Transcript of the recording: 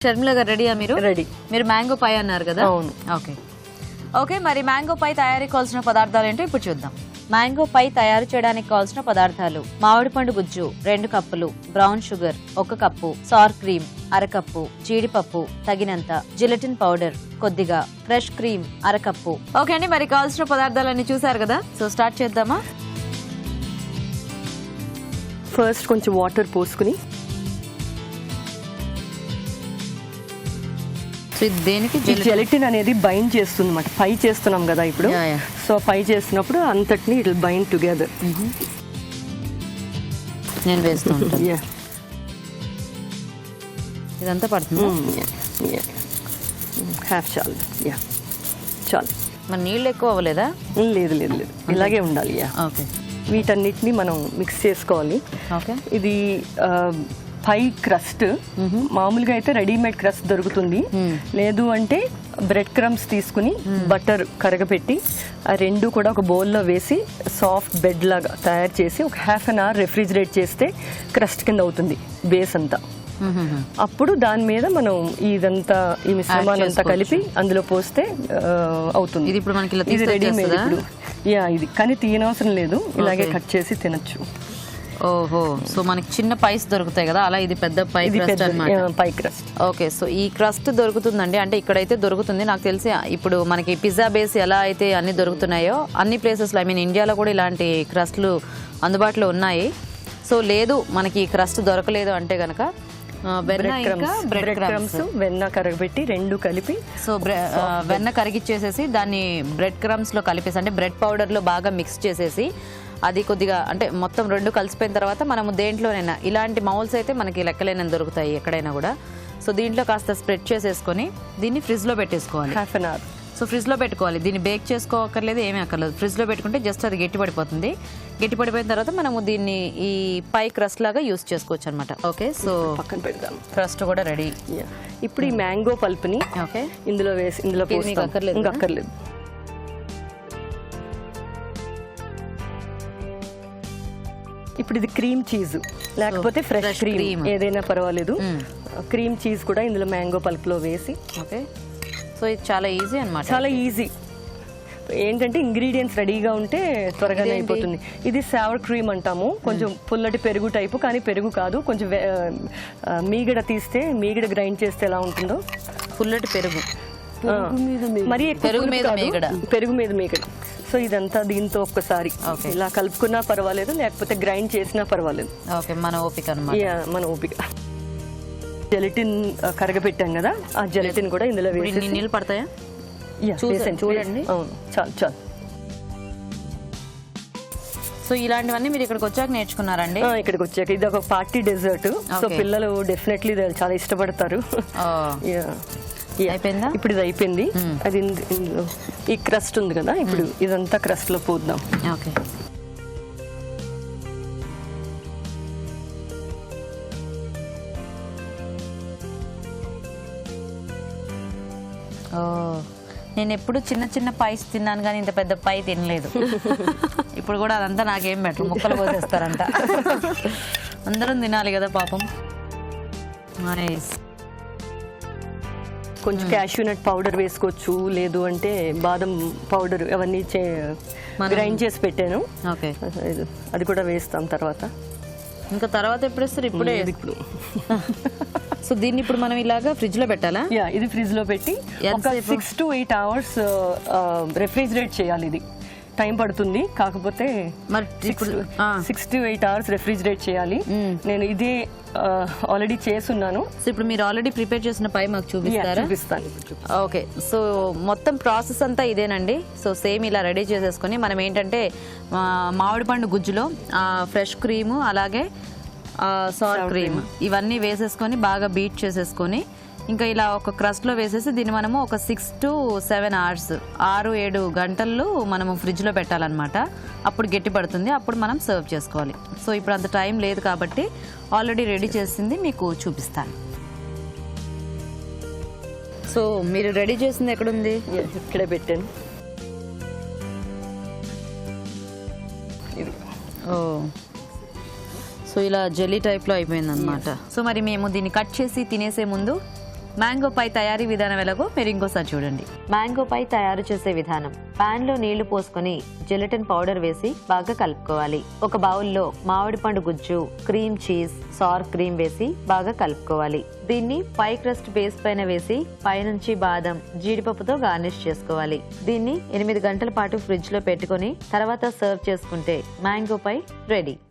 షర్మిల గారు రెడీయా మీరు? రెడీ. మీరు మ్యాంగో పై అన్నారు కదా? అవును. ఓకే ఓకే, మరి మ్యాంగో పై తయారీకి కావాల్సిన పదార్థాలు ఏంటో ఇప్పుడు చూద్దాం. మ్యాంగో పై తయారు చేయడానికి కావాల్సిన పదార్థాలు: మామిడి పండు గుజ్జు 2 కప్పులు, brown sugar 1 cup, sir cream 1/2 cup, జీడిపప్పు తగినంత, జిలెటిన్ పౌడర్ కొద్దిగా, ఫ్రెష్ క్రీమ్ 1/2 కప్పు. ఓకే అండి, మరి కావాల్సిన పదార్థాలన్నీ చూసారు కదా, సో స్టార్ట్ చేద్దామా? ఫస్ట్ కొంచెం వాటర్ పోసుకుని, సో ఇది దేనికి? జెలటిన్ అనేది బైండ్ చేస్తుంది అన్నమాట. పై చేస్తున్నాం కదా ఇప్పుడు. సో పై చేస్తున్నప్పుడు అంతటిని ఇట్ విల్ బైండ్ టుగెదర్. నేను వేస్తూ ఉంటాను. ఇదంతా పడుతుంది. హ్యాఫ్ చాలు. చాలు. మరి నీళ్ళు ఎక్కువ అవ్వలేదా? లేదు లేదు లేదు, ఇలాగే ఉండాలి. ఓకే, వీటన్నిటిని మనం మిక్స్ చేసుకోవాలి. ఓకే. ఇది పై క్రస్ట్ మామూలుగా అయితే రెడీమేడ్ క్రస్ట్ దొరుకుతుంది. లేదు అంటే బ్రెడ్ క్రమ్స్ తీసుకుని బటర్ కరగపెట్టి ఆ రెండు కూడా ఒక బౌల్లో వేసి సాఫ్ట్ బెడ్ లాగా తయారు చేసి ఒక ½ an hour రెఫ్రిజిరేట్ చేస్తే క్రస్ట్ కింద అవుతుంది బేస్ అంతా. అప్పుడు దాని మీద మనం ఇదంతా ఈ మిశ్రమాన్ని అంతా కలిపి అందులో పోస్తే అవుతుంది. ఇది ఇప్పుడు మనకి ఇది రెడీమేడ్ ఇప్పుడు. ఇది కానీ తీయనవసరం లేదు, ఇలాగే కట్ చేసి తినచ్చు. ఓహో, సో మనకి చిన్న పైస్ దొరుకుతాయి కదా, అలా ఇది పెద్ద పై క్రస్ట్ అన్నమాట. పై క్రస్ట్. ఓకే, సో ఈ క్రస్ట్ దొరుకుతుందండి, అంటే ఇక్కడైతే దొరుకుతుంది. నాకు తెలిసి ఇప్పుడు మనకి పిజ్జా బేస్ ఎలా అయితే అన్ని దొరుకుతున్నాయో అన్ని ప్లేసెస్లో, ఐ మీన్ ఇండియాలో కూడా ఇలాంటి క్రస్ట్లు అందుబాటులో ఉన్నాయి. సో లేదు మనకి ఈ క్రస్ట్ దొరకలేదు అంటే కనుక బ్రెడ్ క్రమ్స్ వెన్న కరగబెట్టి రెండు కలిపి, సో వెన్న కరిగిచ్చేసేసి దాన్ని బ్రెడ్ క్రమ్స్ లో కలిపేసి, అంటే బ్రెడ్ పౌడర్ లో బాగా మిక్స్ చేసేసి అది కొద్దిగా అంటే మొత్తం రెండు కలిసిపోయిన తర్వాత మనము దేంట్లోనైనా ఇలాంటి మౌల్స్ అయితే మనకి లెక్కలేనని దొరుకుతాయి ఎక్కడైనా కూడా. సో దీంట్లో కాస్త స్ప్రెడ్ చేసేసుకొని దీన్ని ఫ్రిడ్జ్ లో పెట్టేసుకోవాలి. ½ an hour. సో ఫ్రిడ్జ్ లో పెట్టుకోవాలి. దీన్ని బేక్ చేసుకోకర్లేదు, ఏమీ అక్కర్లేదు. ఫ్రిడ్జ్ లో పెట్టుకుంటే జస్ట్ అది గట్టిపడిపోతుంది. గట్టిపడిపోయిన తర్వాత మనము దీన్ని ఈ పై క్రస్ట్ లాగా యూస్ చేసుకోవచ్చు అనమాట. ఓకే, సో పక్కన పెడదాం. క్రస్ట్ కూడా రెడీ. ఇప్పుడు ఈ మ్యాంగో పల్ప్ ని ఓకే ఇందులో వేసి ఇందులో అక్కర్లేదు. ఇప్పుడు ఇది క్రీమ్ చీజ్ లేకపోతే ఫ్రెష్ క్రీమ్ ఏదైనా పర్వాలేదు. క్రీమ్ చీజ్ కూడా ఇందులో మ్యాంగో పల్ప్ లో వేసి. ఓకే, సో ఇది చాలా ఈజీ అన్నమాట. చాలా ఈజీ. ఏంటంటే ఇంగ్రీడియంట్స్ రెడీగా ఉంటే త్వరగానే అయిపోతుంది. ఇది సావర్ క్రీమ్ అంటాము. కొంచెం పుల్లటి పెరుగు టైపు, కానీ పెరుగు కాదు. కొంచెం మీగడ తీస్తే, మీగడ గ్రైండ్ చేస్తే ఎలా ఉంటుందో. పుల్లటి పెరుగు, మరి పెరుగు మీద మీగడ. సో ఇదంతా దీంతో ఒక్కసారి ఇలా కలుపుకున్నా పర్వాలేదు, లేకపోతే గ్రైండ్ చేసినా పర్వాలేదు. ఓకే, మన ఓపిక అన్నమాట. మన ఓపిక. జెలటిన్ కరగపెట్టాం కదా, ఆ జెలటిన్ కూడా ఇందులో వేసి. నీళ్ళు పడతాయా? చూడండి. అవును, చాలు చాలు. సో ఇలాంటివన్నీ మీరు ఇక్కడికి వచ్చాక నేర్చుకున్నారండి? ఇక్కడికి వచ్చాక. ఇది ఒక పార్టీ డెజర్ట్. సో పిల్లలు డెఫినెట్లీ చాలా ఇష్టపడతారు. అయిపోయిందా? ఇప్పుడు ఇది అయిపోయింది. అది ఇందులో ఈ క్రస్ట్ ఉంది కదా, ఇప్పుడు ఇదంతా క్రస్ట్ లో పోద్దాం. ఓకే, నేను ఎప్పుడు చిన్న చిన్న పైస్ తిన్నాను కానీ ఇంత పెద్ద పై తినలేదు. ఇప్పుడు కూడా అదంతా నాకేం బెటర్, ముక్కలు పోసేస్తారంట. అందరం తినాలి కదా పాపం. నైస్. కొంచెం క్యాష్యూ నట్ పౌడర్ వేసుకోవచ్చు, లేదు అంటే బాదం పౌడర్, అవన్నీ గ్రైండ్ చేసి పెట్టాను. ఓకే, అది కూడా వేస్తాం తర్వాత. ఇంకా తర్వాత ఎప్పుడు వేస్తారు? ఇప్పుడే. ఇప్పుడు సో దీన్ని ఇప్పుడు మనం ఇలాగా ఫ్రిడ్జ్ లో పెట్టాలా? ఇది ఫ్రిడ్జ్ లో పెట్టి ఒక 6 to 8 hours రెఫ్రిజిరేట్ చేయాలి. ఇది టైం పడుతుంది, కాకపోతే మరి 6 to 8 hours రెఫ్రిజిరేట్ చేయాలి. నేను ఇదే ఆల్రెడీ చేసున్నాను. సో ఇప్పుడు మీరు ఆల్రెడీ ప్రిపేర్ చేసిన పై మాకు చూపిస్తారా? చూపిస్తాను. ఓకే, సో మొత్తం ప్రాసెస్ అంతా ఇదేనండి. సో సేమ్ ఇలా రెడీ చేసేసుకొని మనం ఏంటంటే మామిడి పండు గుజ్జులో ఫ్రెష్ క్రీము, అలాగే సార్ క్రీమ్ ఇవన్నీ వేసేసుకొని బాగా బీట్ చేసేసుకొని ఇంకా ఇలా ఒక క్రస్ట్లో వేసేసి దీన్ని మనము ఒక 6 to 7 hours 6-7 గంటలు మనము ఫ్రిడ్జ్లో పెట్టాలన్నమాట. అప్పుడు గట్టి పడుతుంది, అప్పుడు మనం సర్వ్ చేసుకోవాలి. సో ఇప్పుడు అంత టైం లేదు కాబట్టి ఆల్రెడీ రెడీ చేసింది మీకు చూపిస్తాను. సో మీరు రెడీ చేసింది ఎక్కడుంది? ఇక్కడే పెట్టాను. సో ఇలా జెల్లీ టైప్లో అయిపోయింది అనమాట. సో మరి మేము దీన్ని కట్ చేసి తినేసే ముందు మ్యాంగో పై తయారీ విధానం ఎలాగో మీరు ఇంకోసారి చూడండి. మ్యాంగో పై తయారు చేసే విధానం: పాన్ లో నీళ్లు పోసుకొని జెలటిన్ పౌడర్ వేసి బాగా కలుపుకోవాలి. ఒక బౌల్లో మామిడి పండు గుజ్జు, క్రీమ్ చీజ్, సార్ క్రీమ్ వేసి బాగా కలుపుకోవాలి. దీన్ని పై క్రస్ట్ బేస్ పైన వేసి పైనుంచి బాదం, జీడిపప్పుతో గార్నిష్ చేసుకోవాలి. దీన్ని 8 గంటల పాటు ఫ్రిడ్జ్ లో పెట్టుకొని తర్వాత సర్వ్ చేసుకుంటే మ్యాంగో పై రెడీ.